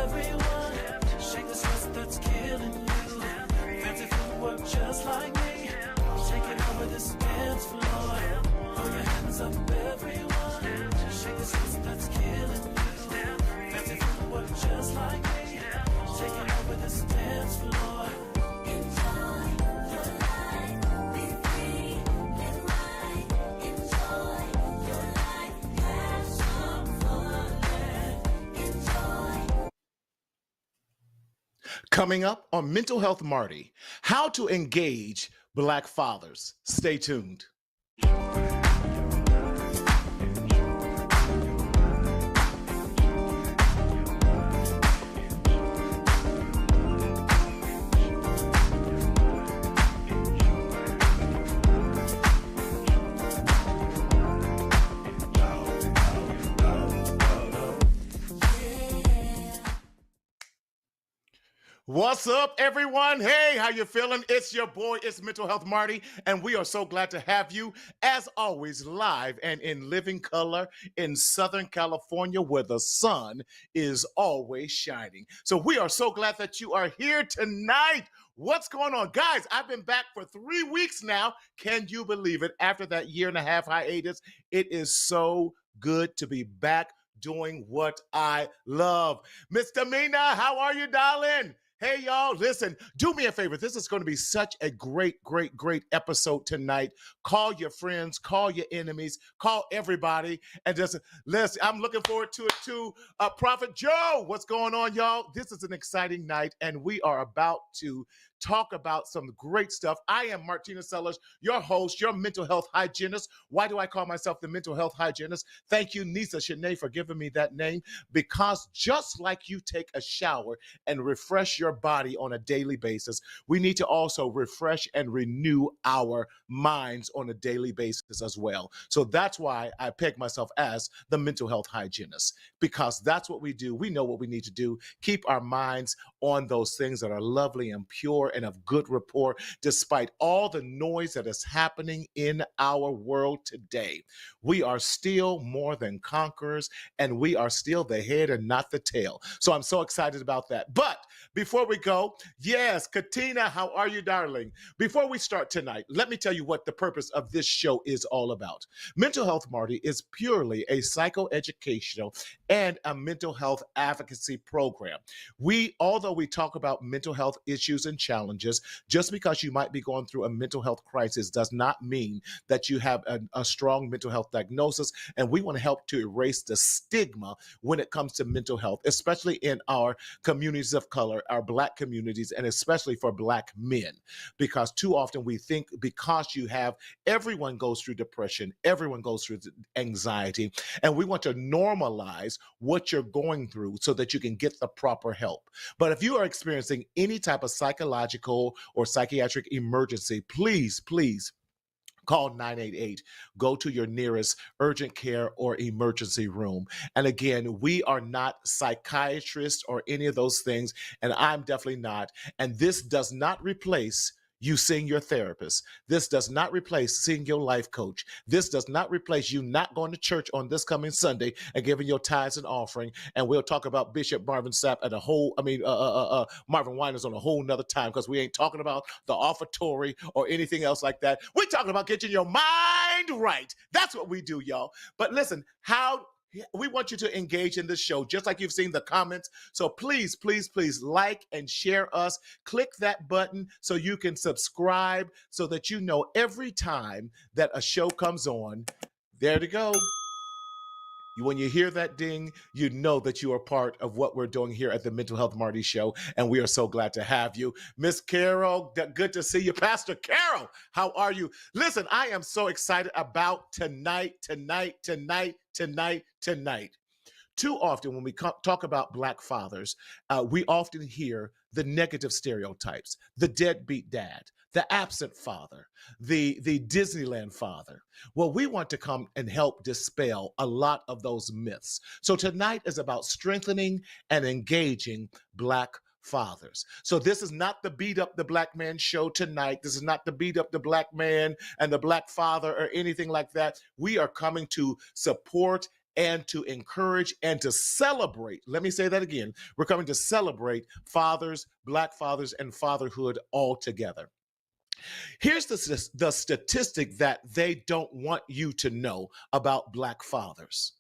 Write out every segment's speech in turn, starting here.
everyone. Shake the stress that's killing you. Fancy food work just like me. Shake it over this dance floor. Throw your hands up, everyone. Shake the stress that's killing you. Fancy food work just like me. Shake it over this dance floor. Enjoy your life. Be free. Live right. Enjoy your life. Have some fun. Enjoy. Coming up on Mental Health Marty, how to engage Black fathers. Stay tuned. What's up, everyone? Hey, how you feeling? It's your boy, it's Mental Health Marty, and we are so glad to have you, as always, live and in living color in Southern California, where the sun is always shining. So we are so glad that you are here tonight. What's going on? Guys, I've been back for 3 weeks now. Can you believe it? After that 1.5 year hiatus, it is so good to be back doing what I love. Miss Tamina, how are you, darling? Hey, y'all, listen, do me a favor. This is going to be such a great episode tonight. Call your friends, call your enemies, call everybody, and just listen. I'm looking forward to it too. Prophet Joe, what's going on, y'all? This is an exciting night, and we are about to talk about some great stuff. I am Martina Sellers, your host, your mental health hygienist. Why do I call myself the mental health hygienist? Thank you, Nisa Shanae, for giving me that name, because just like you take a shower and refresh your body on a daily basis, we need to also refresh and renew our minds on a daily basis as well. So that's why I peg myself as the mental health hygienist, because that's what we do. We know what we need to do. Keep our minds on those things that are lovely and pure and of good rapport, despite all the noise that is happening in our world today. We are still more than conquerors, and we are still the head and not the tail. So I'm so excited about that. But before we go, yes, Katina, how are you, darling? Before we start tonight, let me tell you what the purpose of this show is all about. Mental Health Marty is purely a psychoeducational and a mental health advocacy program. Although we talk about mental health issues and challenges, just because you might be going through a mental health crisis does not mean that you have a strong mental health diagnosis. And we want to help to erase the stigma when it comes to mental health, especially in our communities of color, our Black communities, and especially for Black men. Because too often we think because everyone goes through depression, everyone goes through anxiety, and we want to normalize what you're going through so that you can get the proper help. But if you are experiencing any type of psychological or psychiatric emergency, please call 988. Go to your nearest urgent care or emergency room. And again, we are not psychiatrists or any of those things, and I'm definitely not. And this does not replace you seeing your therapist. This does not replace seeing your life coach. This does not replace you not going to church on this coming Sunday and giving your tithes and offering. And we'll talk about Bishop Marvin Sapp and Marvin Winans on a whole nother time, because we ain't talking about the offertory or anything else like that. We're talking about getting your mind right. That's what we do, y'all. But listen, we want you to engage in this show, just like you've seen the comments. So please like and share us. Click that button so you can subscribe, so that you know every time that a show comes on. There to go. When you hear that ding, you know that you are part of what we're doing here at the Mental Health Marty Show, and we are so glad to have you. Miss Carol, good to see you. Pastor Carol, how are you? Listen, I am so excited about tonight. Too often when we talk about Black fathers, we often hear the negative stereotypes: the deadbeat dad, the absent father, the Disneyland father. Well, we want to come and help dispel a lot of those myths. So tonight is about strengthening and engaging Black fathers. So this is not the beat up the Black man show tonight. This is not the beat up the Black man and the Black father or anything like that. We are coming to support and to encourage and to celebrate. Let me say that again. We're coming to celebrate fathers, Black fathers, and fatherhood all together. Here's the statistic that they don't want you to know about Black fathers.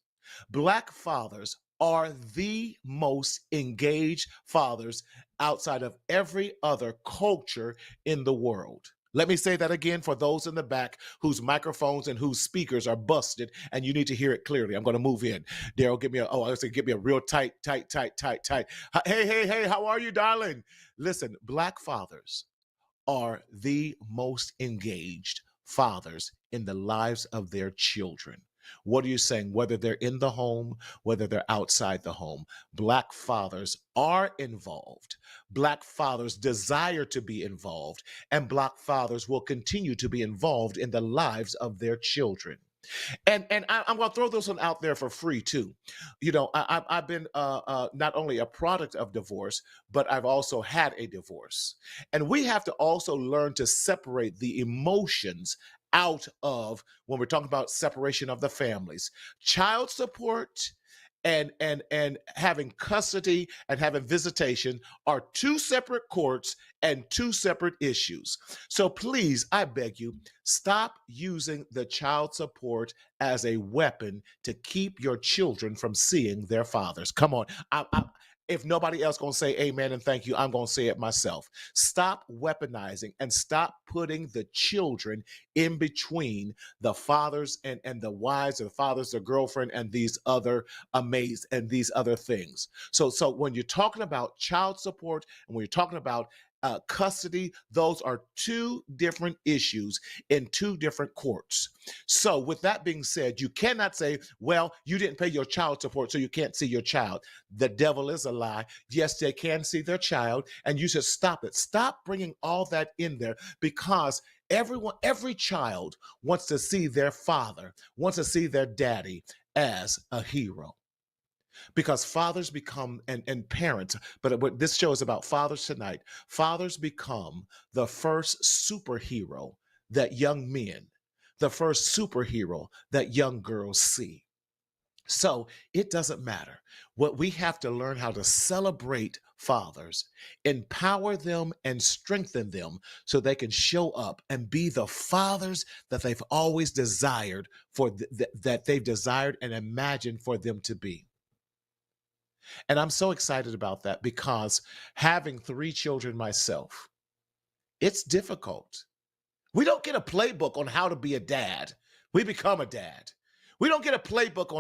Black fathers are the most engaged fathers outside of every other culture in the world. Let me say that again for those in the back whose microphones and whose speakers are busted and you need to hear it clearly. I'm going to move in. Daryl, I was going to give me a real tight, tight, tight, tight, tight. Hey, hey, hey, how are you, darling? Listen, Black fathers are the most engaged fathers in the lives of their children. What are you saying? Whether they're in the home, whether they're outside the home, Black fathers are involved. Black fathers desire to be involved, and Black fathers will continue to be involved in the lives of their children. And I'm going to throw this one out there for free too. I've been not only a product of divorce, but I've also had a divorce, and we have to also learn to separate the emotions out of when we're talking about separation of the families. Child support and having custody and having visitation are two separate courts and two separate issues. So please, I beg you, stop using the child support as a weapon to keep your children from seeing their fathers. Come on. If nobody else gonna say amen and thank you, I'm gonna say it myself. Stop weaponizing and stop putting the children in between the fathers and the wives, or the fathers, the girlfriend, and these other and these other things. So when you're talking about child support and when you're talking about custody, those are two different issues in two different courts. So, with that being said, you cannot say, well, you didn't pay your child support, so you can't see your child. The devil is a lie. Yes, they can see their child, and you should stop it. Stop bringing all that in there because every child wants to see their father, wants to see their daddy as a hero because fathers become and parents, but what this show is about fathers tonight. Fathers become the first superhero that young men, the first superhero that young girls see. So it doesn't matter. What we have to learn how to celebrate fathers, empower them and strengthen them so they can show up and be the fathers that they've always desired that they've desired and imagined for them to be. And I'm so excited about that because having three children myself, it's difficult. We don't get a playbook on how to be a dad. We become a dad. We don't get a playbook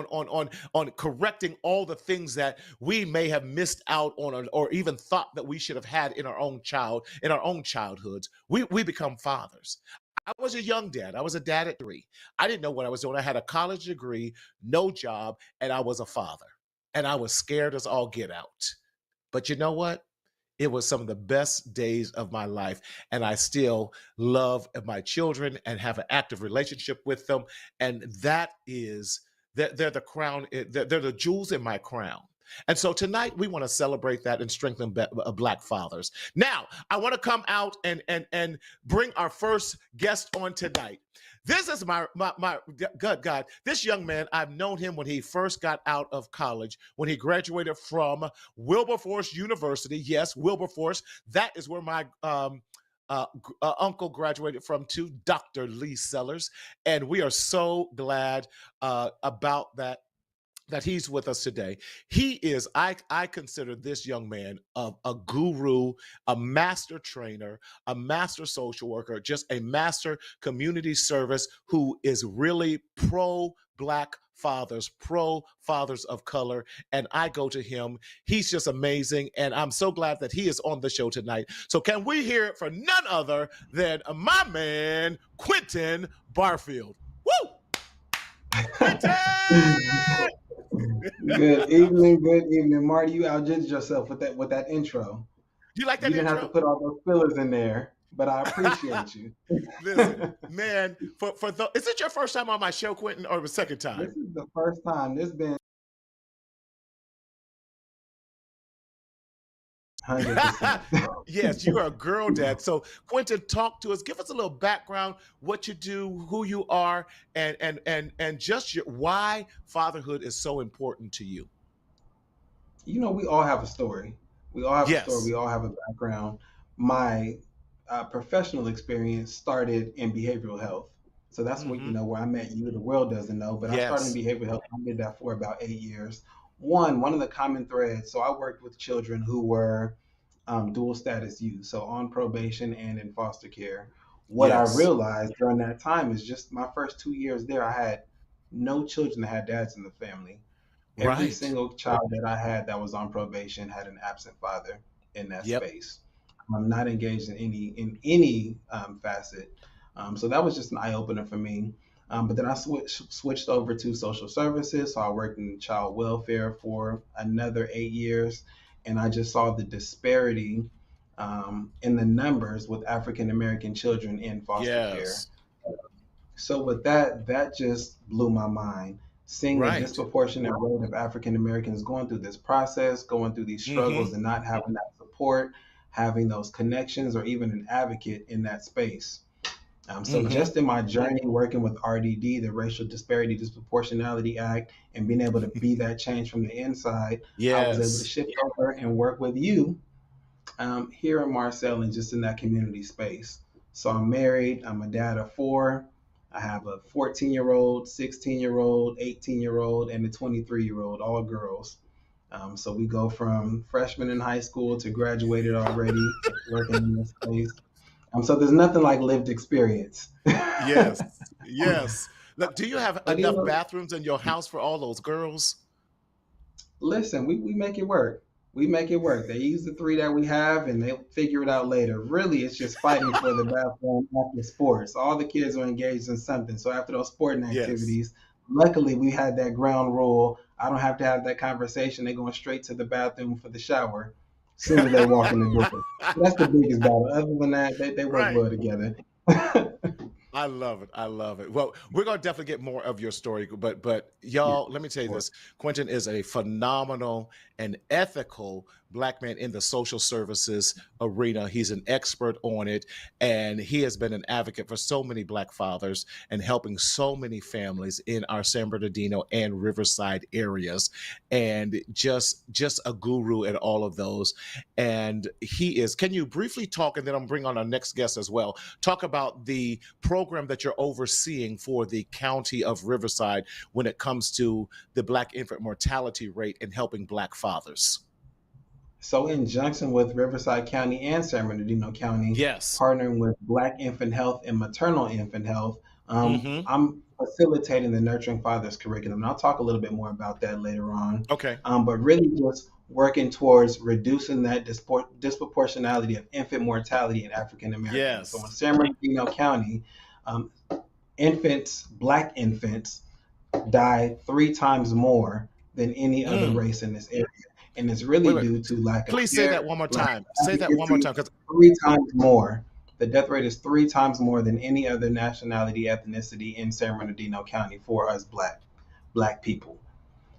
on correcting all the things that we may have missed out on or even thought that we should have had in our own childhoods. We become fathers. I was a young dad. I was a dad at 3. I didn't know what I was doing. I had a college degree, no job, and I was a father. And I was scared as all get out. But you know what? It was some of the best days of my life. And I still love my children and have an active relationship with them. And they're the crown, they're the jewels in my crown. And so tonight we want to celebrate that and strengthen Black fathers. Now, I want to come out and bring our first guest on tonight. This is my God. This young man, I've known him when he first got out of college, when he graduated from Wilberforce University. Yes, Wilberforce. That is where my uncle graduated from too, Dr. Lee Sellers. And we are so glad about that he's with us today. He is, I consider this young man a guru, a master trainer, a master social worker, just a master community service who is really pro Black fathers, pro fathers of color. And I go to him. He's just amazing. And I'm so glad that he is on the show tonight. So can we hear it for none other than my man, Quentin Barfield? Woo! Quentin! Good evening, Marty. You outdid yourself with that intro. You like that You didn't have to intro? put all those fillers in there, but I appreciate you. Listen, man, is it your first time on my show, Quentin, or the second This time? is the first time. This been 100%. Yes, you are a girl dad. So, Quentin, talk to us. Give us a little background, what you do, who you are, and just why fatherhood is so important to you. We all have a story. We all have a story. Yes. We all have a background. My professional experience started in behavioral health. So that's what, Hmm. where I met you. The world doesn't know, but I started in Yes. behavioral health. I did that for about 8 years. One of the common threads. So I worked with children who were dual status youth, so on probation and in foster care. What I Yes. realized during that time is just my first 2 years there, I had no children that had dads in the family. Every Right. single child that I had that was on probation had an absent father in that Yep. space. I'm not engaged in any facet. So that was just an eye opener for me. But then I switched over to social services. So I worked in child welfare for another 8 years, and I just saw the disparity in the numbers with African American children in foster care. Yes. So with that just blew my mind. Seeing the Right. disproportionate rate of African Americans going through this process, going through these struggles, Hmm. and not having that support, having those connections, or even an advocate in that space. So Hmm. just in my journey working with RDD, the Racial Disparity Disproportionality Act, and being able to be that change from the inside, I was able to Yes. shift over and work with you here in Marcel and just in that community space. So I'm married. I'm a dad of four. I have a 14-year-old, 16-year-old, 18-year-old, and a 23-year-old, all girls. So we go from freshmen in high school to graduated already, working in this space. So there's nothing like lived experience. Yes. Yes. Look, do you have But enough bathrooms in your house for all those girls? listen, we make it work. We make it work. They use the three that we have and they'll figure it out later. Really, it's just fighting for the bathroom after sports. All the kids are engaged in something. So after those sporting Yes. activities, luckily we had that ground rule. I don't have to have that conversation. They're going straight to the bathroom for the shower as soon as they walk in the door. That's the biggest battle. Other than that, they work Right. well together. I love it. I love it. Well, we're gonna definitely get more of your story, but Yeah, y'all, let me tell you sure. this: Quentin is a phenomenal and ethical black man in the social services arena. He's an expert on it, and he has been an advocate for so many black fathers and helping so many families in our San Bernardino and Riverside areas, and just a guru at all of those. And he is. Can you briefly talk, and then I'm bring on our next guest as well. Talk about the program that you're overseeing for the county of Riverside when it comes to the Black infant mortality rate and helping Black fathers. So in junction with Riverside County and San Bernardino County, Yes. partnering with Black Infant Health and Maternal Infant Health, Hmm. I'm facilitating the Nurturing Fathers curriculum. And I'll talk a little bit more about that later on. Okay. But really just working towards reducing that disproportionality of infant mortality in African Americans. So in Yes. San Bernardino County, um, Black infants, die 3 times more than any other Mm. race in this area. And it's Wait, really wait. due to lack of Please say that care, one more lack time. of Say that one more advocacy, time, because 3 times more. The death rate is 3 times more than any other nationality, ethnicity in San Bernardino County for us black people.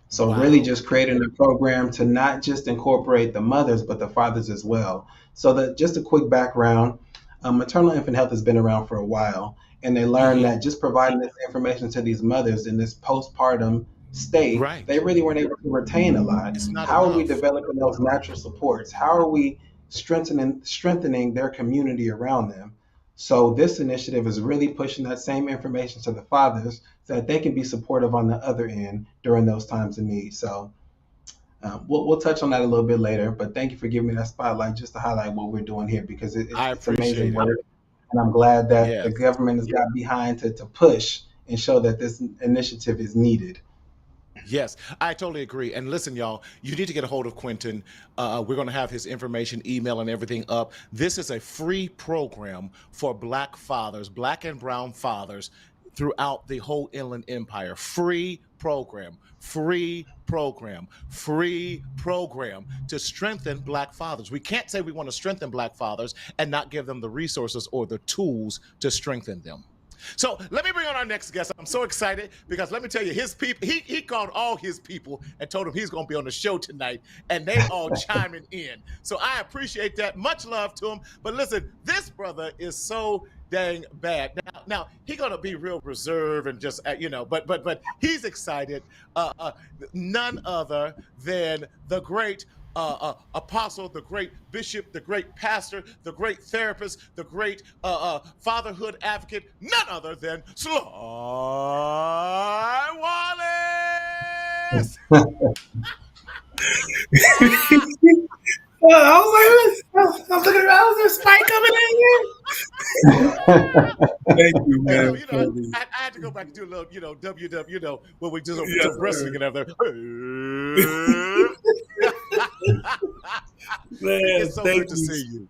So really wow. just creating a program to not just incorporate the mothers, but the fathers as well. So that just a quick background, maternal infant health has been around for a while, and they learned Hmm. that just providing this information to these mothers in this postpartum state, they Right. really weren't able to retain a lot. It's not How are we enough. developing those natural supports? How are we strengthening their community around them? So this initiative is really pushing that same information to the fathers so that they can be supportive on the other end during those times of need. So we'll touch on that a little bit later, but thank you for giving me that spotlight just to highlight what we're doing here because I it's amazing appreciate it. work. And I'm glad that the Yes. government has got behind to push and show that this initiative is needed. Yes, I totally agree. And listen, y'all, you need to get a hold of Quentin. We're going to have his information, email, and everything up. This is a free program for Black fathers, Black and Brown fathers throughout the whole Inland Empire. Free program, free program to strengthen Black fathers. We can't say we want to strengthen Black fathers and not give them the resources or the tools to strengthen them. So let me bring on our next guest. I'm so excited because let me tell you, his people, he called all his people and told them he's going to be on the show tonight, and they all chiming in. So I appreciate that. Much love to him. But listen, this brother is so dang bad. Now he's gonna be real reserved and just but he's excited. None other than the great apostle, the great bishop, the great pastor, the great therapist, the great fatherhood advocate, none other than Sly Wallace. Well, I was like, I'm looking around. Was there Spike coming in here? Thank you, And man, for the I had to go back and do a little, WW, when we do yes, some sir. wrestling and everything. Man. It's so Thank good to you, see you.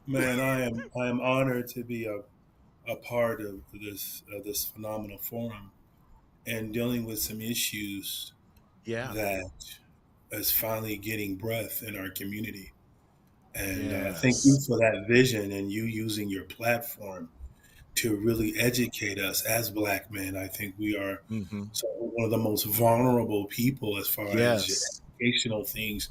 man. I am honored to be a part of this phenomenal forum and dealing with some issues Yeah. that is finally getting breath in our community. And thank you Yes. for that vision and you using your platform to really educate us as Black men. I think we are Hmm. one of the most vulnerable people as far as Yes. educational things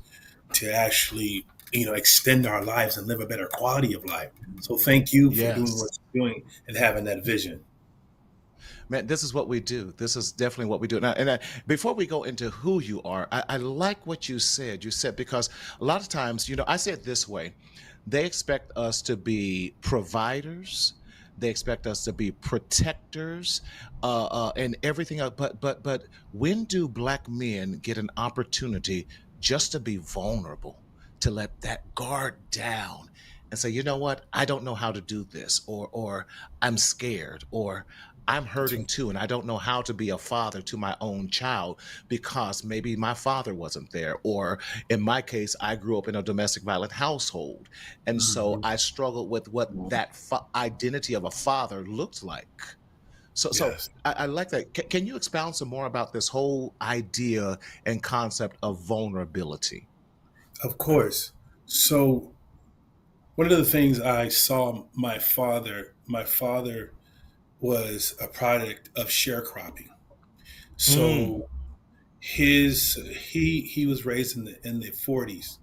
to actually, extend our lives and live a better quality of life. So thank you for doing Yes. what you're doing and having that vision. Man, this is what we do. This is definitely what we do. Now, before we go into who you are, I like what you said. You said because a lot of times, I say it this way: they expect us to be providers, they expect us to be protectors, and everything else. But when do Black men get an opportunity just to be vulnerable, to let that guard down? And say, you know what? I don't know how to do this, or I'm scared, or I'm That's hurting right. too, and I don't know how to be a father to my own child because maybe my father wasn't there. Or in my case, I grew up in a domestic violent household. And so Mhm. I struggled with what that identity of a father looked like. So Yes, I like that. Can you expound some more about this whole idea and concept of vulnerability? of course. So one of the things I saw my father was a product of sharecropping. Mm. So his he was raised in the 40s,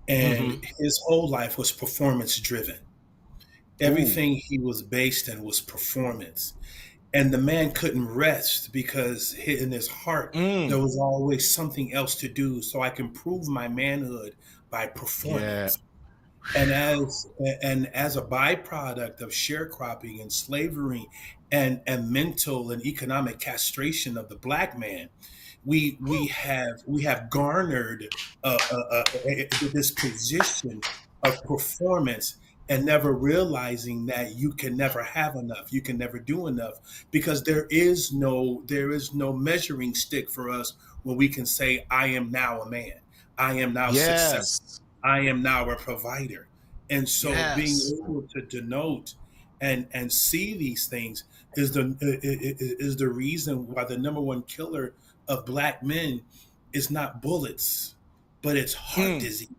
and Mm-hmm. his whole life was performance driven. Ooh. Everything he was based in was performance, and the man couldn't rest because in his heart there Mm. was always something else to do, so I can prove my manhood by Yeah. performance. And as a byproduct of sharecropping and slavery and mental and economic castration of the Black man, we have garnered this position of performance, and never realizing that you can never have enough, you can never do enough, because there is no measuring stick for us when we can say, I am now a man, I am now successful, Yes. I am now a provider. And so being Yes. able to denote and see these things is the reason why the number one killer of Black men is not bullets, but it's heart Mm. disease.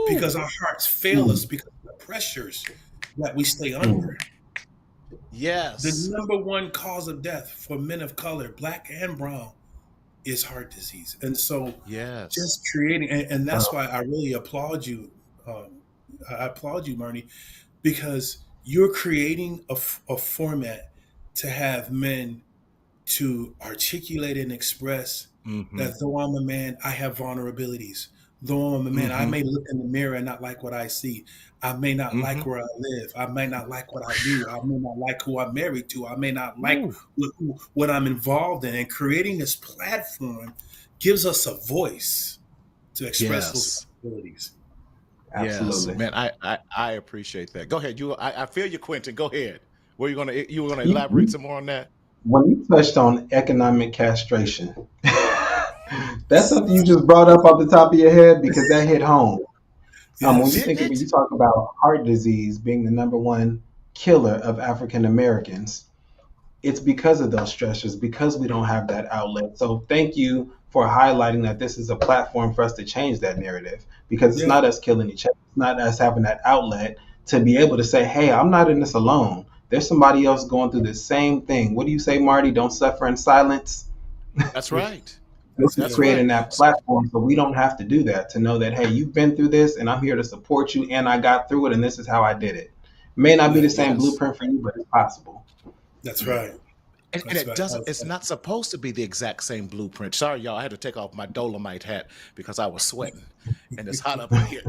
Because Woo. our hearts fail us Mm, because of the pressures that we stay under. mm, The Yes. number one cause of death for men of color, Black and brown, is heart disease. And so Yes. just creating, and that's oh, why I really applaud you. I applaud you, Marnie, because you're creating a format to have men to articulate and express Mm-hmm. that though I'm a man, I have vulnerabilities. Though I'm a man, I Mm-hmm. may look in the mirror and not like what I see. I may not Mm-hmm. like where I live. I may not like what I do. I may not like who I'm married to. I may not like Woo. what I'm involved in. And creating this platform gives us a voice to express those Yes. vulnerabilities. Yes. absolutely. Man, I appreciate that. Go ahead. I feel you, Quentin. Go ahead. You were gonna You, elaborate you, some more on that? when you touched on economic castration, that's something you just brought up off the top of your head because that hit home. Yes. When Didn't you it? talk about heart disease being the number one killer of African Americans, it's because of those stressors, because we don't have that outlet. So thank you for highlighting that this is a platform for us to change that narrative, because it's Yeah. not us killing each other. It's not us having that outlet to be able to say, hey, I'm not in this alone. there's somebody else going through the same thing. What do you say, Marty? Don't suffer in silence. That's right. This That's is That's good. creating right. that platform so we don't have to do that, to know that, hey, you've been through this and I'm here to support you and I got through it and this is how I did it. May not be Yeah, the same Yes. blueprint for you, but it's possible. that's right. And That's it right. doesn't, it's not supposed to be the exact same blueprint. Sorry, y'all, I had to take off my Dolomite hat because I was sweating and it's hot up in here.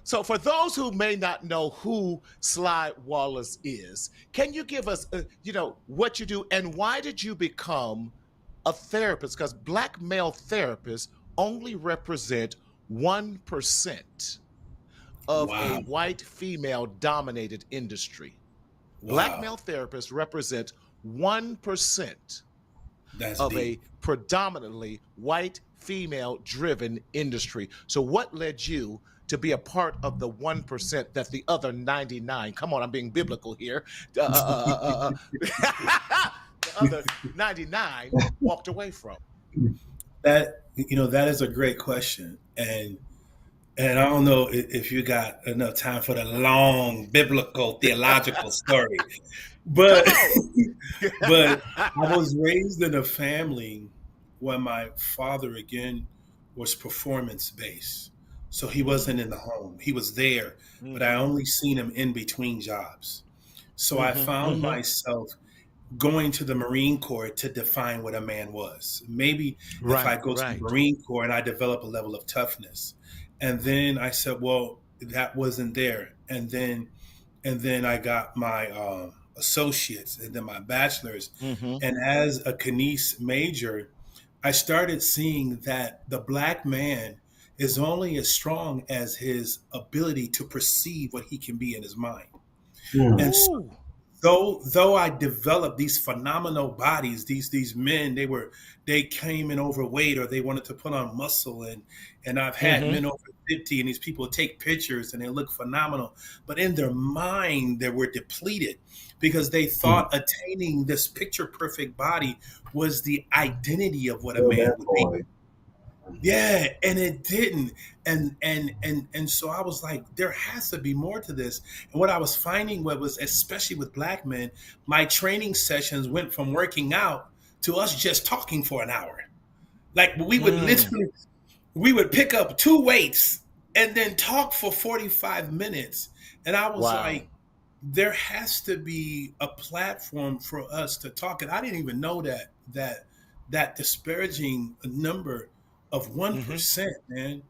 So for those who may not know who Sly Wallace is, can you give us, what you do and why did you become a therapist? Because black male therapists only represent 1% of a Wow. white female dominated industry. Black Wow. male therapists represent 1% That's of deep. a predominantly white female driven industry. So, what led you to be a part of the 1% that the other 99, come on, I'm being biblical here, the other 99 walked away from? That is a great question, and I don't know if you got enough time for the long biblical theological story, Come but on. but I was raised in a family where my father again was performance based. So he wasn't Mm, in the home. He was there, but I mhm, only seen him in between jobs. So I mhm, found mhm. myself going to the Marine Corps to define what a man was. Maybe if I Right, go to the right. Marine Corps and I develop a level of toughness. And then I said, well, that wasn't there. And then I got my associates and then my bachelor's. Hmm. And as a Kines major, I started seeing that the black man is only as strong as his ability to perceive what he can be in his mind. And Mm. so Ooh. though I developed these phenomenal bodies, these men, they came in overweight or they wanted to put on muscle, and I've had Hmm. men over 50 and these people take pictures and they look phenomenal, but in their mind they were depleted because they Mm. thought attaining this picture perfect body was the identity of what a Feel man that would be. void. Yeah, and it didn't. And so I was like, there has to be more to this. And what I was finding was, especially with black men, my training sessions went from working out to us just talking for an hour. Like Mm. we would pick up two weights and then talk for 45 minutes. And I was Wow. like, there has to be a platform for us to talk. And I didn't even know that disparaging number of Hmm. 1%, man.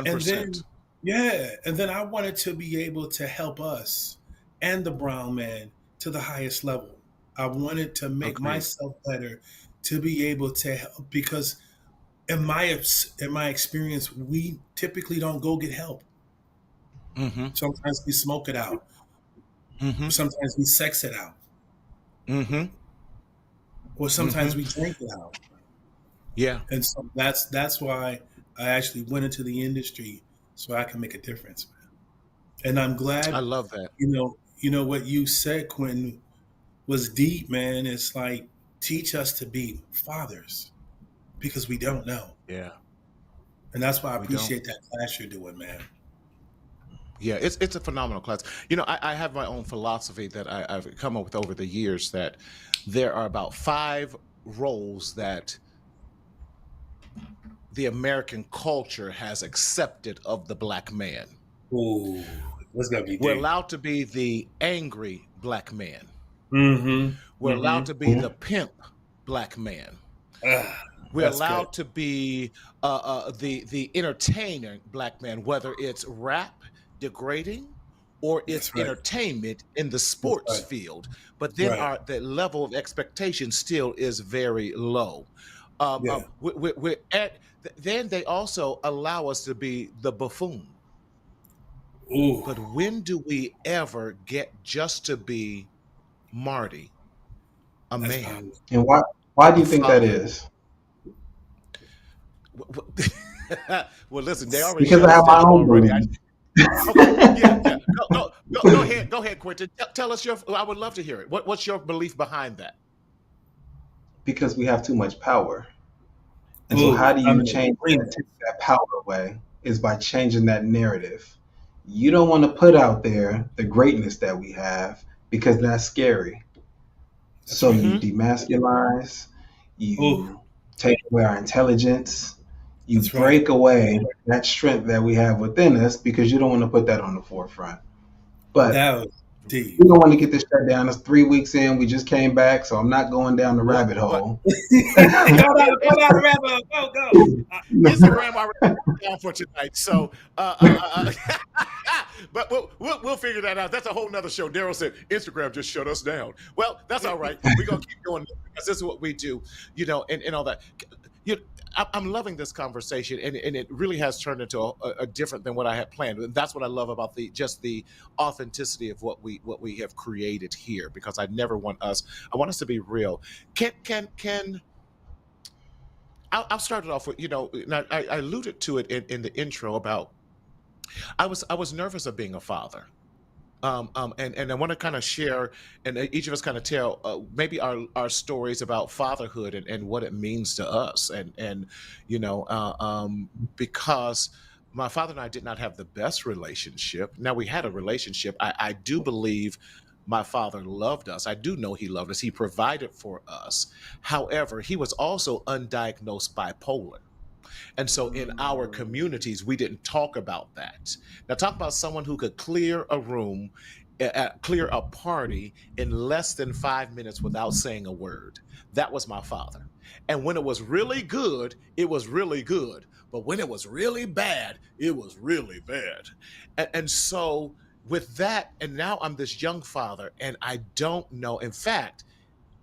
And 1%. then yeah, and then I wanted to be able to help us and the brown man to the highest level. I wanted to make Agreed. myself better to be able to help because in my experience, we typically don't go get help. Hmm. Sometimes we smoke it out. Hmm. Sometimes we sex it out. Hmm. Or Hmm. sometimes we drink it out. Yeah, And so that's why I actually went into the industry so I can make a difference, man. And I'm I glad, love that. you know what you said, Quentin, was deep, man. It's like teach us to be fathers because we don't know. Yeah, And that's why I we don't. appreciate that class you're doing, man. Yeah, it's a phenomenal class. I have my own philosophy that I've come up with over the years that there are about five roles that the American culture has accepted of the black man. Ooh, that's gonna be We're deep. allowed to be the angry black man. Mm-hmm. We're allowed Mm-hmm. to be the Mm. pimp black man. Ah, We're that's good. allowed to be the entertainer black man, whether it's rap degrading or it's That's right. entertainment in the That's sports right. field. But then Right. our the level of expectation still is very low. Yeah. We're at then they also allow us to be the buffoon. Ooh, But when do we ever get just to be Marty, a that's man, powerful. And why do a you think that father? is? Well, listen, they already Because shut I us have my down own already. belief. Okay, yeah, yeah. Go ahead, go ahead, Quentin. Tell us your. I would love to hear it. What's your belief behind that? Because we have too much power. And so Ooh, how do I'm you in change that, agreement. take that power away? Is by changing that narrative. You don't want to put out there the greatness that we have because that's scary. That's So right. you Mm-hmm. demasculize, Oh, you take away our intelligence, you that's right. break away that strength that we have within us because you don't want to put that on the forefront. But That was we deep. don't want to get this shut down. It's 3 weeks in. We just came back, so I'm not going down the What? rabbit What? hole. Go down the rabbit hole. Go, go. Instagram already down for tonight. So, but we'll figure that out. That's a whole nother show. Daryl said Instagram just shut us down. Well, that's all right. We're gonna keep going because this is what we do, and all that. You, I'm loving this conversation, and it really has turned into a different than what I had planned. And that's what I love about the authenticity of what we have created here. Because I want us to be real. Can I'll start it off with and I alluded to it in the intro about I was nervous of being a father. And I want to kind of share, and each of us kind of tell maybe our stories about fatherhood and what it means to us, and you know, uh, um, because my father and I did not have the best relationship. Now we had a relationship. I do believe my father loved us. I do know he loved us. He provided for us. However, he was also undiagnosed bipolar. And so in our communities, we didn't talk about that. Now, talk about someone who could clear a room, clear a party in less than 5 minutes without saying a word. That was my father. And when it was really good, it was really good. But when it was really bad, it was really bad. And so, with that, and now I'm this young father, and I don't know. In fact,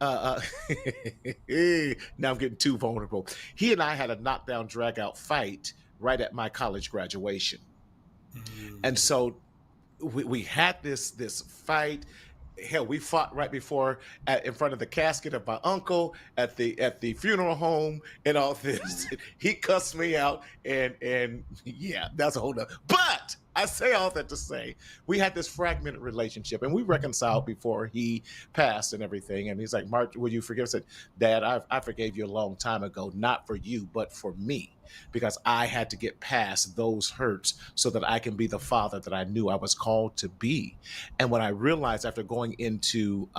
now I'm getting too vulnerable. He and I had a knockdown, drag out fight right at my college graduation. And Mm. so we had this fight. Hell, we fought right before in front of the casket of my uncle at the funeral home and all this. He cussed me out, and yeah, that's a whole nother. But I say all that to say we had this fragmented relationship, and we reconciled before he passed and everything. And he's like, "Mark, will you forgive?" I said, "Dad, I forgave you a long time ago, not for you, but for me." Because I had to get past those hurts so that I can be the father that I knew I was called to be. And what I realized after going into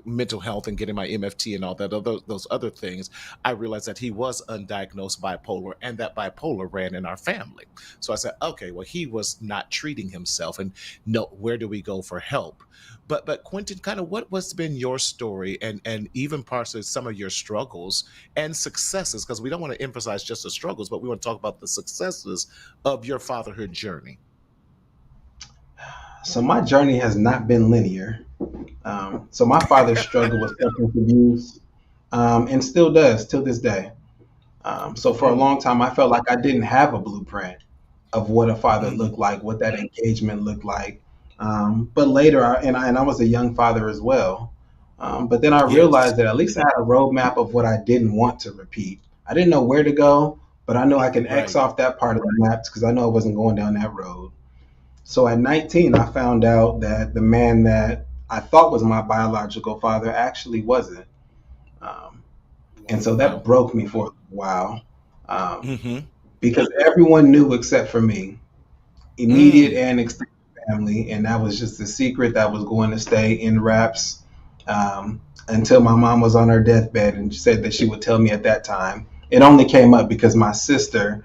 mental health and getting my MFT and all that those other things, I realized that he was undiagnosed bipolar and that bipolar ran in our family. So I said, okay, well, he was not treating himself, and no, where do we go for help? But Quentin, kind of what's been your story and even parts of some of your struggles and successes, because we don't want to emphasize just the struggles, but we want to talk about the successes of your fatherhood journey. So my journey has not been linear. So my father struggled with substance abuse, and still does till this day. So for a Mm, long time, I felt like I didn't have a blueprint of what a father mm, looked like, what that engagement looked like. But later, and I was a young father as well. But then I yes. realized that at least I had a roadmap of what I didn't want to repeat. I didn't know where to go, but I know I can X Right. off that part of the map because I know I wasn't going down that road. So at 19, I found out that the man that I thought was my biological father actually wasn't. Um, and so that Wow. broke me for a while, um, Mm-hmm. because everyone knew except for me, immediate Mm. and extended family. And that was just a secret that was going to stay in wraps, until my mom was on her deathbed and said that she would tell me at that time. It only came up because my sister,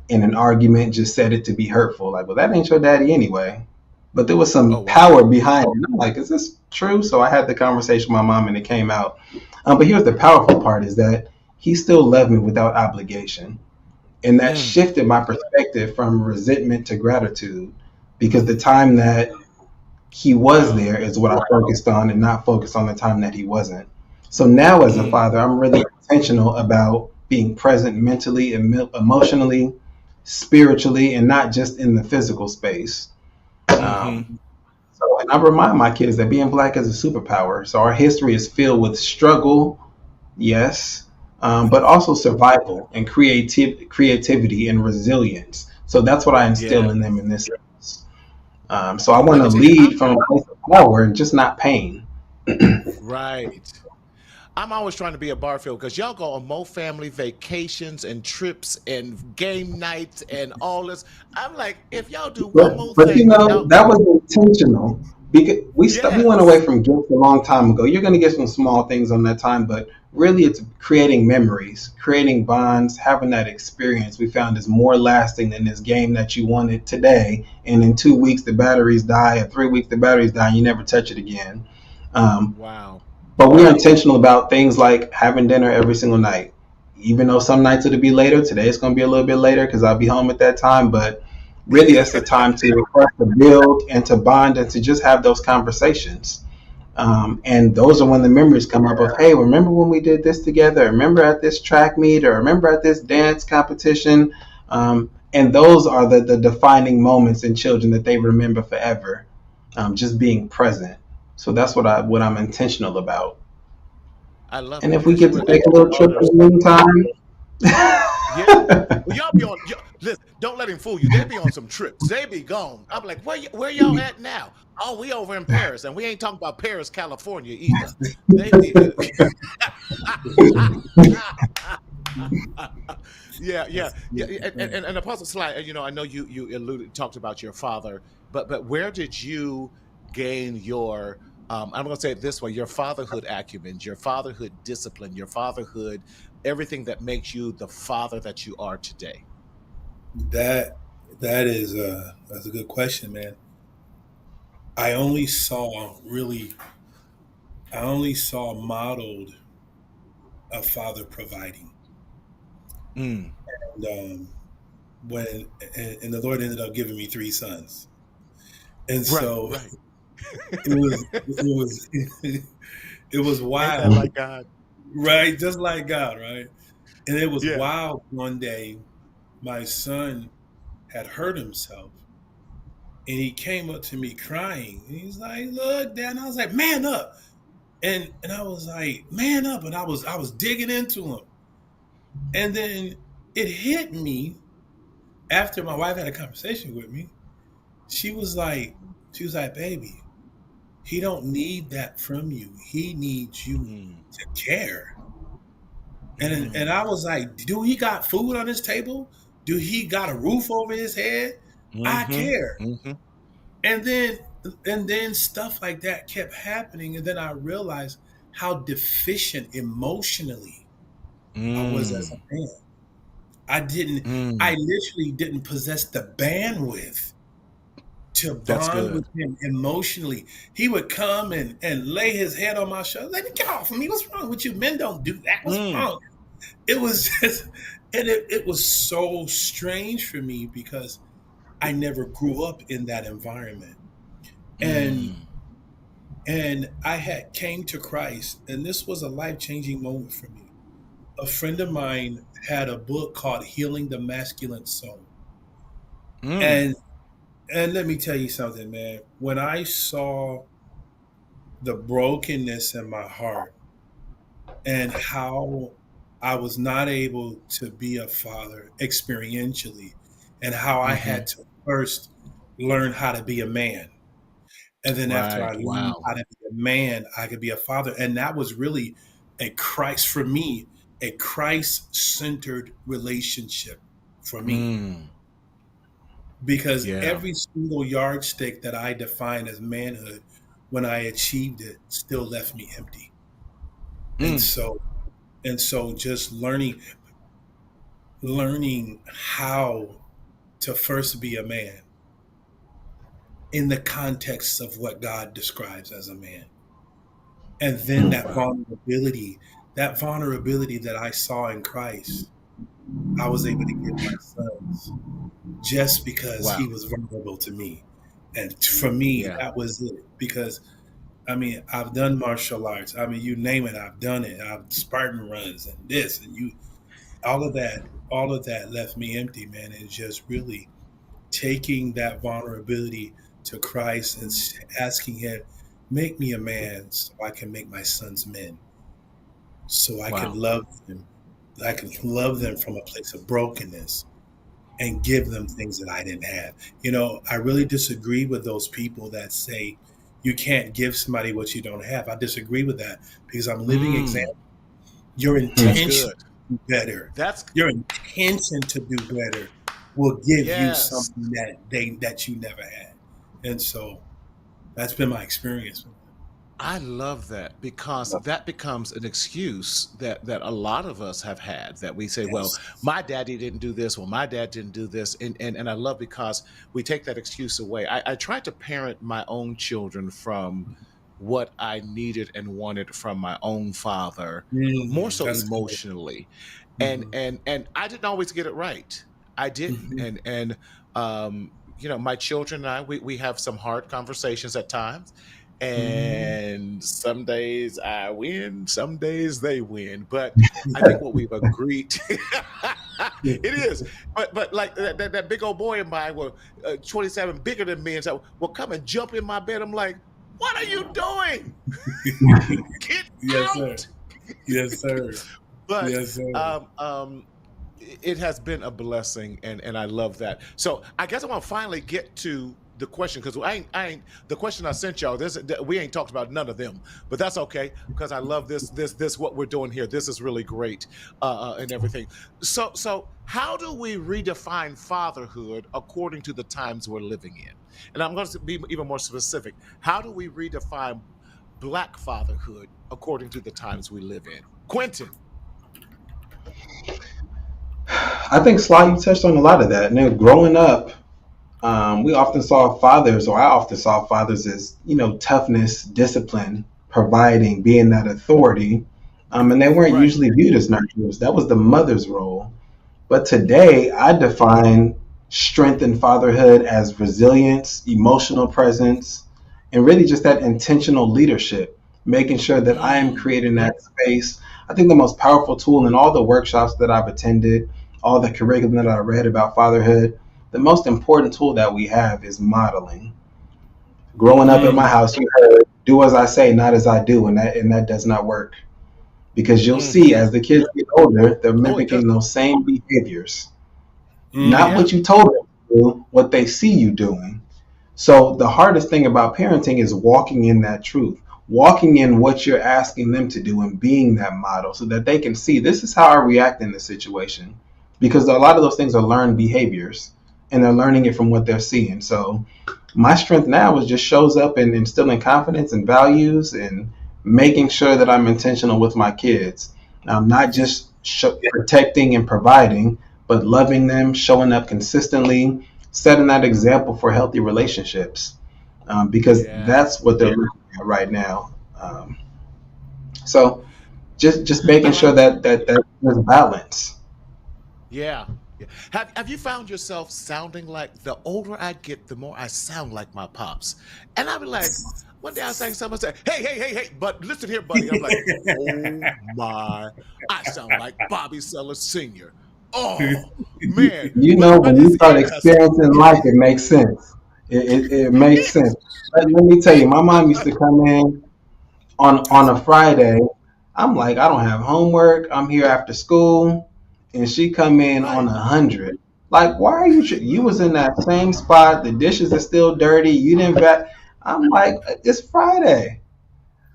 in an argument, just said it to be hurtful. Like, well, that ain't your daddy anyway. But there was Oh, some wow. power behind it. I'm like, is this true? So I had the conversation with my mom and it came out. But here's the powerful part is that he still loved me without obligation. And that Mm. shifted my perspective from resentment to gratitude because the time that he was Wow. there is what I focused on and not focused on the time that he wasn't. So now, as a Mm. father, I'm really intentional about being present mentally, emotionally, spiritually, and not just in the physical space. Mm-hmm. Um, and I remind my kids that being black is a superpower. So our history is filled with struggle, yes, but also survival and creativity and resilience. So that's what I Yeah. instill in them in this sense. So I want Let to me tell you, lead from a place of power and just not pain. right. I'm always trying to be a Barfield because y'all go on more family vacations and trips and game nights and all this. I'm like, if y'all do one more But you thing know without, that was intentional because we went away yes, from guilt a long time ago. You're going to get some small things on that time, but really it's creating memories, creating bonds, having that experience. We found is more lasting than this game that you wanted today, and in 2 weeks the batteries die, or 3 weeks the batteries die, and you never touch it again. Um, wow, but we're intentional about things like having dinner every single night. Even though some nights it'll be later, today it's going to be a little bit later because I'll be home at that time. But really, that's the time for us to build and to bond and to just have those conversations. And those are when the memories come up of, hey, remember when we did this together? Remember at this track meet or remember at this dance competition? And those are the defining moments in children that they remember forever, just being present. So that's what I'm intentional about. I love And it if we because you get to were take a able to little trip honor. in the meantime, Yeah. Well, y'all be on. Listen, don't let him fool you. They be on some trips. They be gone. I'm like, where y'all at now? Oh, we over in Paris, and we ain't talking about Paris, California either. They be. Yeah, yeah, yeah. And Apostle Sly, I know you alluded talked about your father, but where did you gain your I'm going to say it this way: your fatherhood acumen, your fatherhood discipline, your fatherhood, everything that makes you the father that you are today. That that is that's a good question, man. I only saw really, I only saw modeled a father providing, Mm, and when and the Lord ended up giving me three sons, and right, so right. it was it was Ain't that wild, like God? right? Just like God, right? And it was Yeah. wild. One day, my son had hurt himself, and he came up to me crying, and he's like, "Look, Dad," and I was like, "Man up!" And I was like, "Man up!" And I was digging into him, and then it hit me after my wife had a conversation with me. She was like, "Baby, he don't need that from you. He needs you Mm, to care." And mm, I was like, "Do he got food on his table? Do he got a roof over his head? I mm-hmm, care." mm-hmm, And then stuff like that kept happening, and then I realized how deficient emotionally I was as mm, a man. I didn't I mm. literally didn't possess the bandwidth to That's bond good. with him emotionally. He would come and lay his head on my shoulder. Let me get off of me. What's wrong with you? Men don't do that. What's Mm, wrong? It was just, and it was so strange for me because I never grew up in that environment. And mm. I had came to Christ, and this was a life-changing moment for me. A friend of mine had a book called Healing the Masculine Soul. Mm. And let me tell you something, man. When I saw the brokenness in my heart and how I was not able to be a father experientially, and how I Mm-hmm. had to first learn how to be a man. And then after I Right. learned Wow. how to be a man, I could be a father. And that was really a Christ, for me, a Christ centered relationship for me. Mm. Because Yeah. every single yardstick that I defined as manhood, when I achieved it, still left me empty. And Mm. so, just learning how to first be a man in the context of what God describes as a man. And then Wow. that vulnerability that I saw in Christ, I was able to give my sons just because Wow. he was vulnerable to me. And for me, Yeah. that was it. Because I mean, I've done martial arts. I mean, you name it, I've done it. I've Spartan runs and this and you, all of that left me empty, man. And just really taking that vulnerability to Christ and asking Him, make me a man so I can make my sons men, so Wow. I can love them from a place of brokenness and give them things that I didn't have. I really disagree with those people that say you can't give somebody what you don't have. I disagree with that because I'm living Mm. example. Your That's Hmm. intention good. to do better, That's your intention to do better will give you yes. something that you never had. And so that's been my experience with I love that because that becomes an excuse that a lot of us have had that we say, it. well, Yes. my daddy didn't do this, well, my dad didn't do this. And I love because we take that excuse away. I try to parent my own children from what I needed and wanted from my own father, more so That's good. emotionally. And Hmm. and and I didn't always get it right. I didn't. Hmm. My children and I, we have some hard conversations at times, Hmm. and some days I win, some days they win. But I think what we've agreed, it is. But like that big old boy in mine, well, 27, bigger than me, and so will come and jump in my bed. I'm like, what are you doing? Get Yes, sir. out! Yes, sir. But Yes, sir. it has been a blessing, and I love that. So I guess I want to finally get to the question because I ain't the question I sent y'all. This we ain't talked about none of them, but that's okay because I love this what we're doing here. This is really great and everything. So how do we redefine fatherhood according to the times we're living in? And I'm going to be even more specific. How do we redefine Black fatherhood according to the times we live in? Quentin. I think Sly, you touched on a lot of that. And then growing up, we often saw fathers, or I often saw fathers as, toughness, discipline, providing, being that authority. And they weren't Right. usually viewed as nurturers. That was the mother's role. But today, I define strength in fatherhood as resilience, emotional presence, and really just that intentional leadership, making sure that I am Mm, creating that space. I think the most powerful tool in all the workshops that I've attended, all the curriculum that I read about fatherhood, the most important tool that we have is modeling. Growing up at my mm, house, you heard, do as I say, not as I do, and that does not work because you'll see hmm. as the kids get older, they're Oh, it mimicking doesn't. those same behaviors. Not Mm. Yeah. what you told them to do, what they see you doing. So the hardest thing about parenting is walking in that truth, walking in what you're asking them to do and being that model so that they can see this is how I react in this situation. Because a lot of those things are learned behaviors and they're learning it from what they're seeing. So my strength now is just shows up in instilling confidence and values and making sure that I'm intentional with my kids. I'm not just protecting and providing, but loving them, showing up consistently, setting that example for healthy relationships, because Yeah. that's what they're looking at right now. So just I making sure like that. that there's balance. Yeah. Yeah. Have you found yourself sounding like the older I get, the more I sound like my pops? And I'll be like, one day I sang something, say, hey, but listen here, buddy. I'm like, oh my, I sound like Bobby Sellers Sr. Oh man. You know, But when you it's start interesting. experiencing life, it makes sense. It makes sense. Let me tell you, my mom used to come in on a Friday. I'm like, I don't have homework. I'm here after school, and she come in on Right. 100. Like, why are you? You was in that same spot. The dishes are still dirty. You didn't vet. I'm like, it's Friday.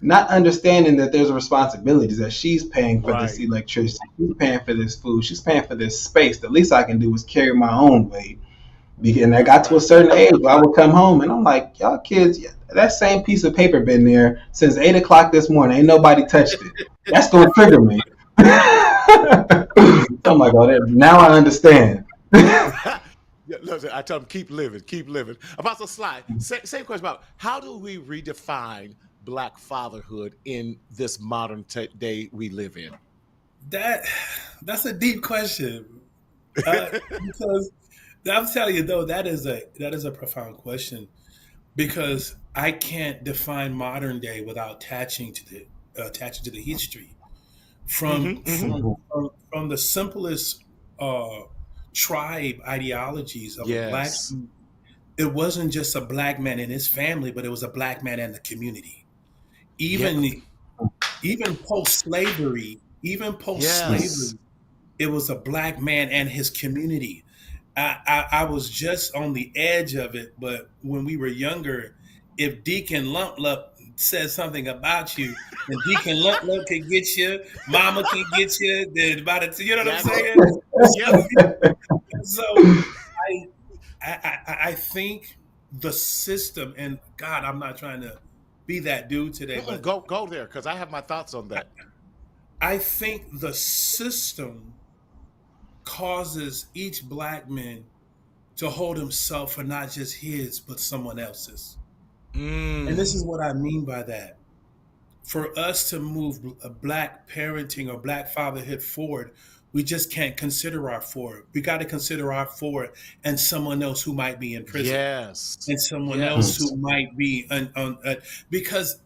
Not understanding that there's responsibilities that she's paying for this Right. electricity, she's paying for this food, she's paying for this space. The least I can do is carry my own weight. And I That's got to a right. certain age where I would come home and I'm like, y'all kids, that same piece of paper been there since 8 o'clock this morning. Ain't nobody touched it. That's gonna trigger me. So I'm like, oh, now I understand. Yeah, listen, I tell them keep living, keep living. About to slide. Same question about how do we redefine Black fatherhood in this modern day we live in? That that's a deep question. Because I'm telling you though, that is a profound question because I can't define modern day without attaching to the history from Hmm, hmm. from from the simplest uh, tribe ideologies of a black. Yes. It wasn't just a black man and his family, but it was a black man and the community. Yep. Even post Yes. slavery, it was a black man and his community. I was just on the edge of it, but when we were younger, if Deacon says something about you, and Deacon Lutler can get you, Mama can get you, then about it, you know what I'm That's saying? So, yep. so I think the system, and God, I'm not trying to be that dude today, Mm-mm, but go there because I have my thoughts on that. I think the system causes each black man to hold himself for not just his, but someone else's. And this is Mm, what I mean by that. For us to move a black parenting or black fatherhood forward, we just can't consider our forward. We got to consider our forward and someone else who might be in prison yes. and someone else Yes. who might be because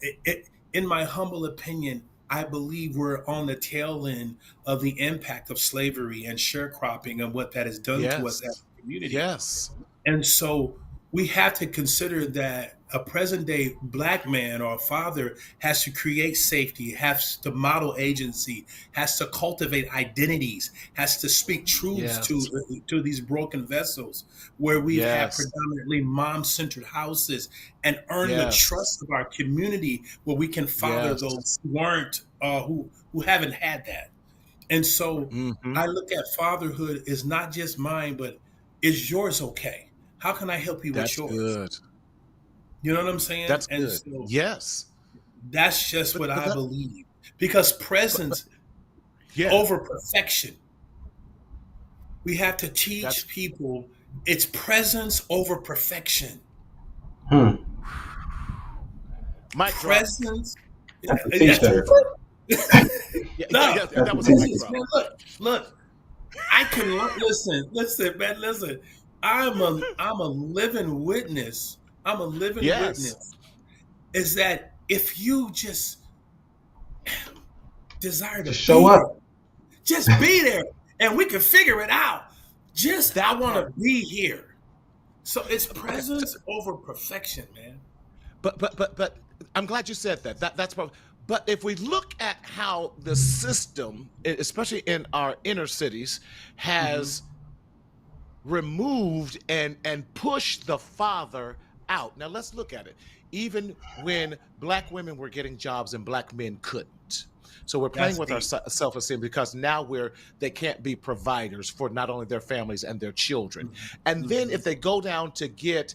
in my humble opinion, I believe we're on the tail end of the impact of slavery and sharecropping and what that has done to us as Yes. a community. Yes. And so we have to consider that a present day black man or father has to create safety, has to model agency, has to cultivate identities, has to speak truths Yes. to these broken vessels where we've had Yes. predominantly mom-centered houses and earn the Yes. trust of our community where we can father Yes. those who aren't who haven't had that. And so Hmm. I look at fatherhood as not just mine, but is yours okay? How can I help you with That's yours? good. You know what I'm saying? That's And good. so Yes. that's just But what but I that believe. Because but presence yeah. over perfection, we have to That's teach people it's presence over perfection. Hmm. mic drop. Presence. Have to teach That's that. Yeah, yeah, no, yeah, Have that to was a teach mic it. presence, drop. man. Look. I can listen, man, listen. I'm a living witness. I'm a living Yes. witness. Is that if you just desire to Just show be up. there, just be there, and we can figure it out. Just I That want to part. be here. So it's Okay. presence over perfection, man. But I'm glad you said that. That's probably. But if we look at how the system, especially in our inner cities, Hmm. has removed and pushed the father out. Now let's look at it. Even when black women were getting jobs and black men couldn't. So we're playing That's with our deep. self-esteem because now they can't be providers for not only their families and their children. Hmm. And then Hmm. if they go down to get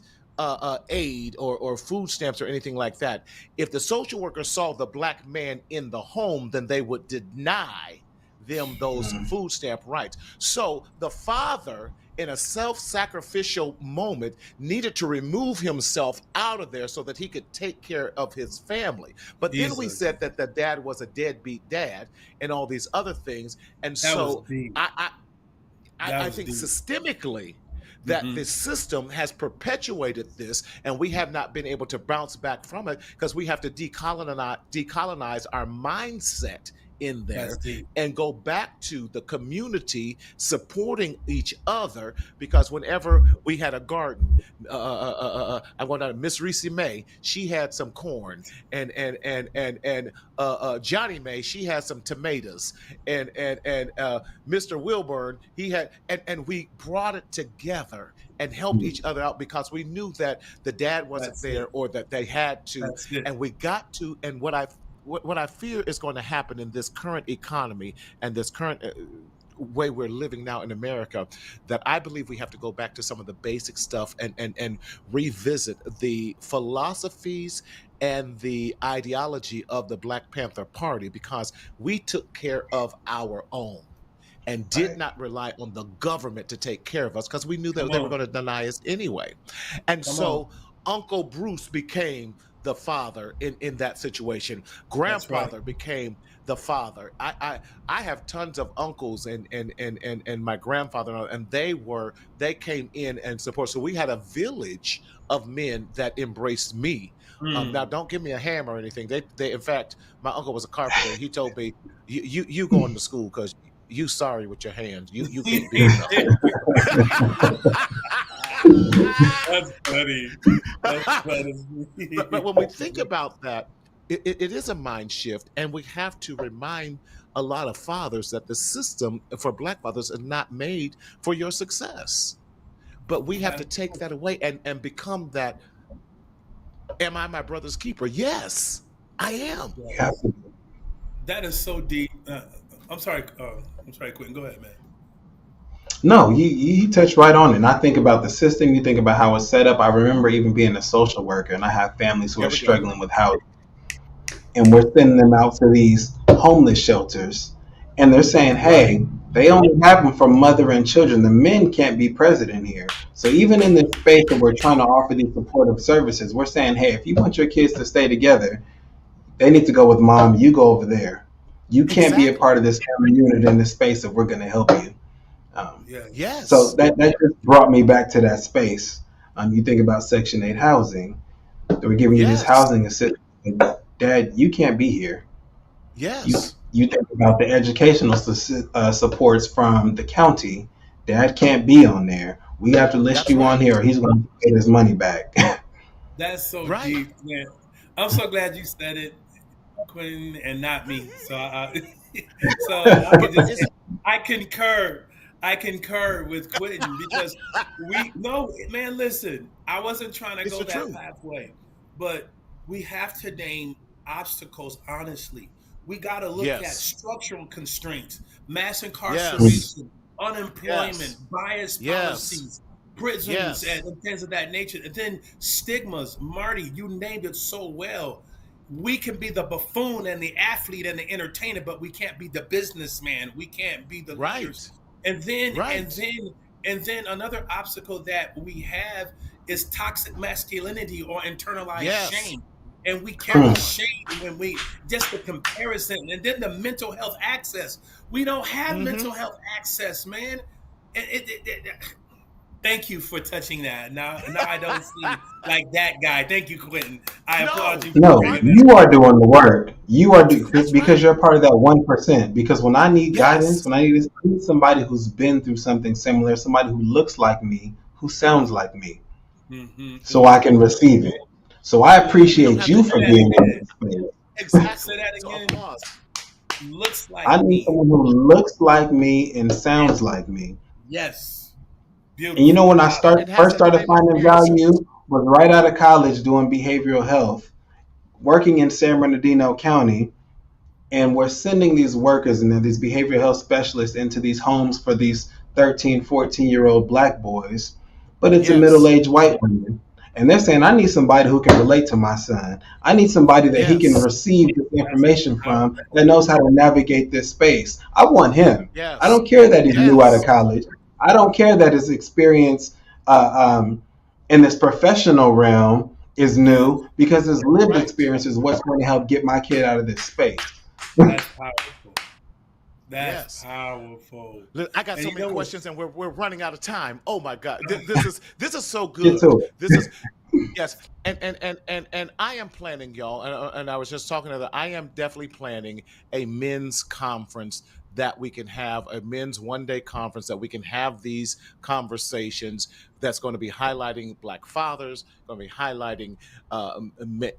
aid or food stamps or anything like that, if the social worker saw the black man in the home, then they would deny them those Hmm. food stamp rights. So the father, in a self sacrificial moment, needed to remove himself out of there so that he could take care of his family. But then we Jesus, said that the dad was a deadbeat dad and all these other things. And that was so deep. I, I, That I was think deep. systemically that Hmm. the system has perpetuated this, and we have not been able to bounce back from it because we have to decolonize our mindset in That's there deep. and go back to the community supporting each other. Because whenever we had a garden, I went out, Miss Reese May, she had some corn, and Johnny May, she had some tomatoes, and Mr. Wilburn, he had, and we brought it together and helped each other out because we knew that the dad wasn't That's there it. or that they had to, That's it. and we got to, and what I fear is going to happen in this current economy and this current way we're living now in America, that I believe we have to go back to some of the basic stuff and revisit the philosophies and the ideology of the Black Panther Party because we took care of our own and did Right. not rely on the government to take care of us because we knew that Come they were on. going to deny us anyway. And Come on. so Uncle Bruce became the father in that situation. That's right. Grandfather became the father. I have tons of uncles and my grandfather, and they came in and support. So we had a village of men that embraced me. Now Mm. don't give me a hammer or anything. They in fact, my uncle was a carpenter. He told me you going to school because you sorry with your hands. You can't build nothing. That's funny. That's But funny. when we think about that, it is a mind shift, and we have to remind a lot of fathers that the system for Black fathers is not made for your success. But we have to take that away and become that. Am I my brother's keeper? Yes. I am. You Right. have to. That is so deep. I'm sorry. I'm sorry, Quentin. Go ahead, man. No, you touched right on it. And I think about the system. You think about how it's set up. I remember even being a social worker, and I have families who There are we go. struggling with housing, and we're sending them out to these homeless shelters, and they're saying, Right. "Hey, they only have them for mother and children. The men can't be present here." So even in this space that we're trying to offer these supportive services, we're saying, "Hey, if you want your kids to stay together, they need to go with mom. You go over there. You can't be a Exactly. part of this family unit in this space if we're going to help you." Um, Yes. so Yes. that just brought me back to that space. You think about Section 8 housing. They were giving you this Yes. housing assistance. Dad, you can't be here. Yes. You think about the educational supports from the county. Dad can't be on there. We have to list That's you on right. here, or he's going to get his money back. That's so Right. deep, man. I'm so glad you said it, Quentin, and not me. So I But can just it's I concur. I concur with Quentin because we no man. Listen, I wasn't trying to it's go the that truth. pathway, but we have to name obstacles honestly. We got to look at Yes. structural constraints, mass Yes. incarceration, Yes. unemployment, bias Yes. policies, prisons, Yes. and things of that nature. And then stigmas. Marty, you named it so well. We can be the buffoon and the athlete and the entertainer, but we can't be the businessman. We can't be the leaders. Right. And then and Right. then and then another obstacle that we have is toxic masculinity or internalized Yes. shame. And we Come carry Mm. on. shame when we just the comparison and then the mental health access. We don't have Mm-hmm. mental health access, man. Thank you for touching that. Now I don't see like that guy. Thank you, Quentin. I applaud No. you for No, bringing that. you are doing the work. You are That's because right. you're part of that 1%. Because when I need guidance, Yes. when I need somebody who's been through something similar, somebody who looks like me, who sounds like me, Mm-hmm, so I can mm-hmm, receive it. So I We don't appreciate have to you say for that being in again. this space. Say exactly. that So again. applause. Looks I like need me. someone who looks like me and And sounds like me. yes, And you know, beautiful. when I And has first the started same finding experiences. value was right out of college doing behavioral health, working in San Bernardino County, and we're sending these workers and these behavioral health specialists into these homes for these 13, 14-year-old black boys, but it's a Yes. middle-aged white woman. And they're saying, I need somebody who can relate to my son. I need somebody that he can Yes. receive this That's information from powerful. that knows how to navigate this space. I want him. I Yes. don't care that he's new out of Yes. college. I don't care that his experience in this professional realm is Yes, new because his lived Right. experience is what's going to help get my kid out of this space. that's powerful. That's Yes. powerful. Look, I got And so you many know what? questions and we're running out of time. Oh my God. This is so Get good. to it. This is yes. And I am planning, y'all, and I was just talking to I am definitely planning a men's conference that we can have a men's 1 day conference that we can have these conversations that's going to be highlighting black fathers, going to be highlighting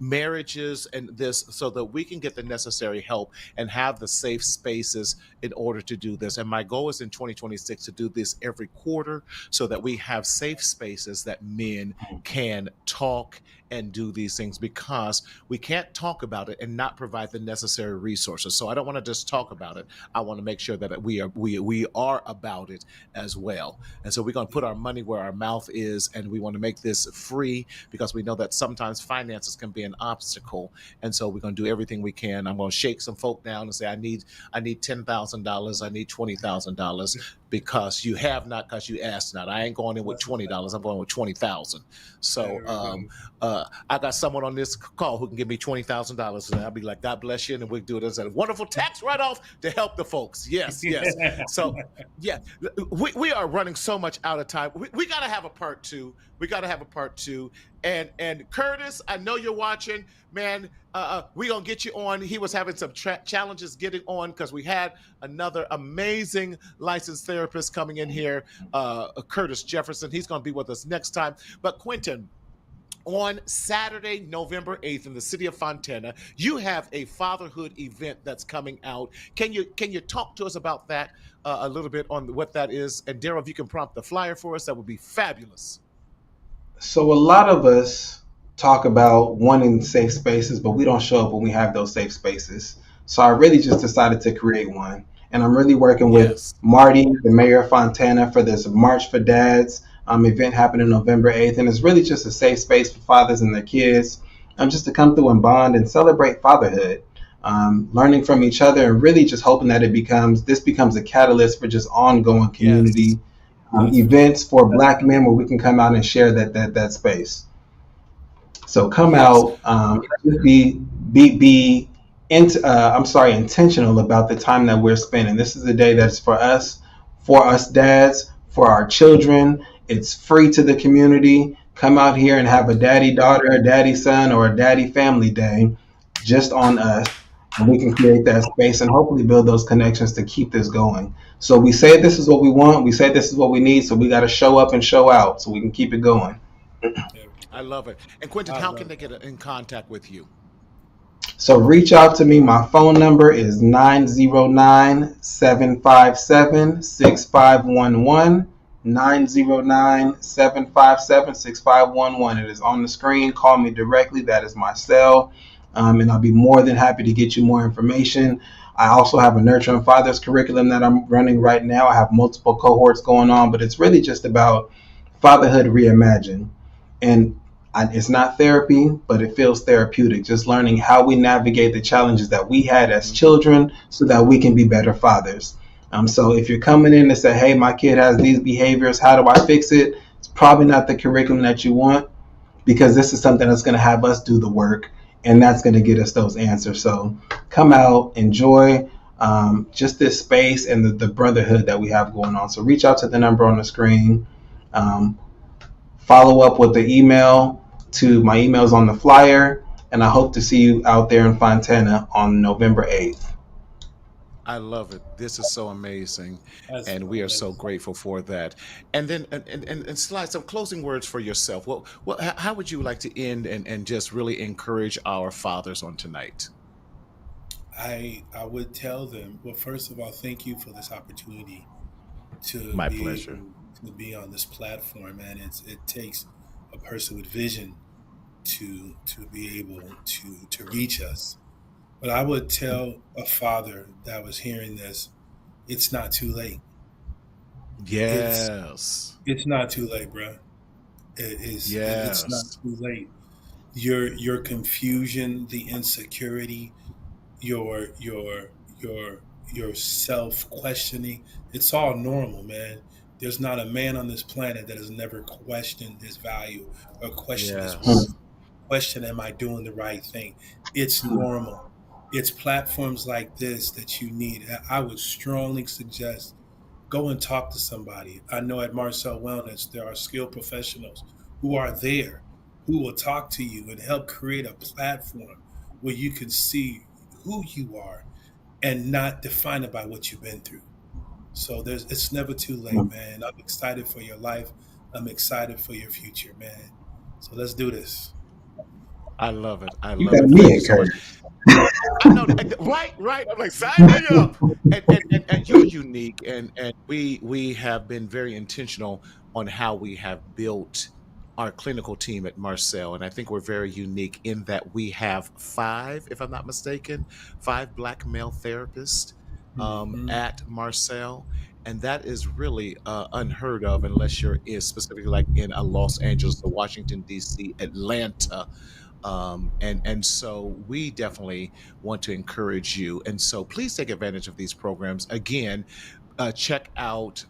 marriages and this so that we can get the necessary help and have the safe spaces in order to do this. And my goal is in 2026 to do this every quarter so that we have safe spaces that men can talk and do these things because we can't talk about it and not provide the necessary resources. So I don't want to just talk about it. I want to make sure that we are about it as well. And so we're going to put our money where our mouth is, and we want to make this free because we know that sometimes finances can be an obstacle. And so we're going to do everything we can. I'm going to shake some folk down and say, I need $10,000. I need $20,000 because you have not, because you asked not. I ain't going in with That's what's $20. I'm happening. going with 20,000. So There we go. I got someone on this call who can give me $20,000, and I'll be like, God bless you, and we'll do it as a wonderful tax write-off to help the folks. Yes, yes. So yeah, we are running so much out of time. We got to have a part two. We got to have a part two. And Curtis, I know you're watching, man. We gonna get you on. He was having some challenges getting on because we had another amazing licensed therapist coming in here, Curtis Jefferson. He's gonna be with us next time. But Quentin, on Saturday, November 8th, in the city of Fontana, you have a fatherhood event that's coming out. Can you talk to us about that a little bit on what that is? And Daryl, if you can prompt the flyer for us, that would be fabulous. So a lot of us, talk about wanting safe spaces, but we don't show up when we have those safe spaces. So I really just decided to create one. And I'm really working with Yes. Marty, the mayor of Fontana, for this March for Dads event happening November 8th. And it's really just a safe space for fathers and their kids, just to come through and bond and celebrate fatherhood. Learning from each other and really just hoping that this becomes a catalyst for just ongoing Yes. community That's events fantastic. for Black men where we can come out and share that space. So come Yes. out, be I'm sorry, intentional about the time that we're spending. This is a day that's for us dads, for our children. It's free to the community. Come out here and have a daddy daughter, a daddy son, or a daddy family day just on us. And we can create that space and hopefully build those connections to keep this going. So we say this is what we want. We say this is what we need. So we got to show up and show out so we can keep it going. There we I go. love it. And Quentin, I how can love they get in contact with you? So reach out to me. My phone number is 909-757-6511. 909-757-6511. It is on the screen. Call me directly. That is my cell. And I'll be more than happy to get you more information. I also have a Nurturing Fathers curriculum that I'm running right now. I have multiple cohorts going on, but it's really just about fatherhood reimagined. And it's not therapy, but it feels therapeutic. Just learning how we navigate the challenges that we had as Mhm. children so that we can be better fathers. So if you're coming in to say, hey, my kid has these behaviors, how do I fix it? It's probably not the curriculum that you want because this is something that's going to have us do the work and that's going to get us those answers. So come out, enjoy just this space and the brotherhood that we have going on. So reach out to the number on the screen. Um, Follow up with the email to my emails on the flyer, and I hope to see you out there in Fontana on November 8th. I love it. This is so amazing. That's And we are so amazing. grateful for that. And then, and Slide, some closing words for yourself. How would you like to end and just really encourage our fathers on tonight? I would tell them, well, first of all, thank you for this opportunity to My be pleasure. able to be on this platform, and it takes a person with vision to be able to reach us. But I would tell a father that was hearing this, it's not too late. It's Yes. it's not too late, bro. It's not Yes. too late. Your confusion, the insecurity, your your your your self questioning, it's all normal, man. There's not a man on this planet that has never questioned his value or questioned his Yes. worth. Question, am I doing the right thing? It's normal. It's platforms like this that you need. I would strongly suggest go and talk to somebody. I know at Marcel Wellness, there are skilled professionals who are there, who will talk to you and help create a platform where you can see who you are and not defined by what you've been through. So it's never too late, man. I'm excited for your life. I'm excited for your future, man. So let's do this. I love it. I You love got it. me Thank you so much. encouraged. I know, right, right. I'm like, sign me up. And you're unique, and we have been very intentional on how we have built our clinical team at Marcel, and I think we're very unique in that we have five, if I'm not mistaken, five Black male therapists Hmm. at Marcel. And that is really unheard of unless you're is specifically like in a Los Angeles, or Washington D.C., Atlanta, and so we definitely want to encourage you, and so please take advantage of these programs. Again, check out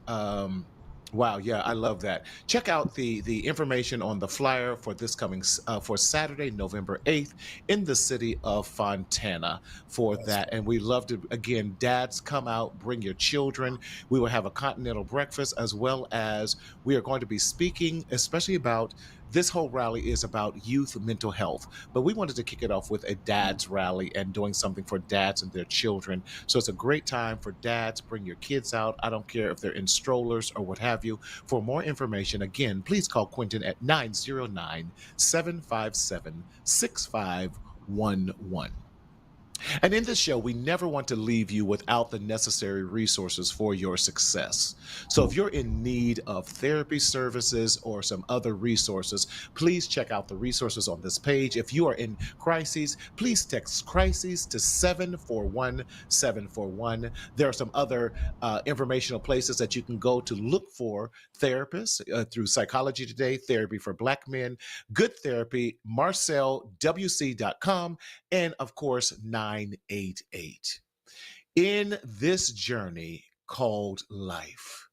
wow, yeah, I love that. Check out the information on the flyer for this coming for Saturday, November 8th, in the city of Fontana for That's that. And we love to, again, dads, come out, bring your children. We will have a continental breakfast, as well as we are going to be speaking especially about this whole rally is about youth mental health, but we wanted to kick it off with a dad's rally and doing something for dads and their children. So it's a great time for dads. Bring your kids out. I don't care if they're in strollers or what have you. For more information, again, please call Quentin at 909-757-6511. And in this show, we never want to leave you without the necessary resources for your success. So if you're in need of therapy services or some other resources, please check out the resources on this page. If you are in crises, please text crises to 741-741. There are some other informational places that you can go to look for therapists through Psychology Today, Therapy for Black Men, Good Therapy, marcelwc.com, and of course 988. In this journey called life,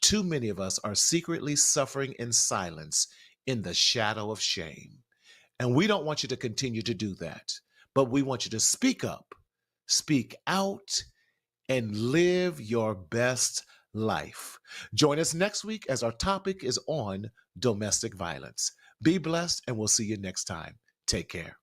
too many of us are secretly suffering in silence in the shadow of shame. And we don't want you to continue to do that, but we want you to speak up, speak out, and live your best life. Join us next week as our topic is on domestic violence. Be blessed, and we'll see you next time. Take care.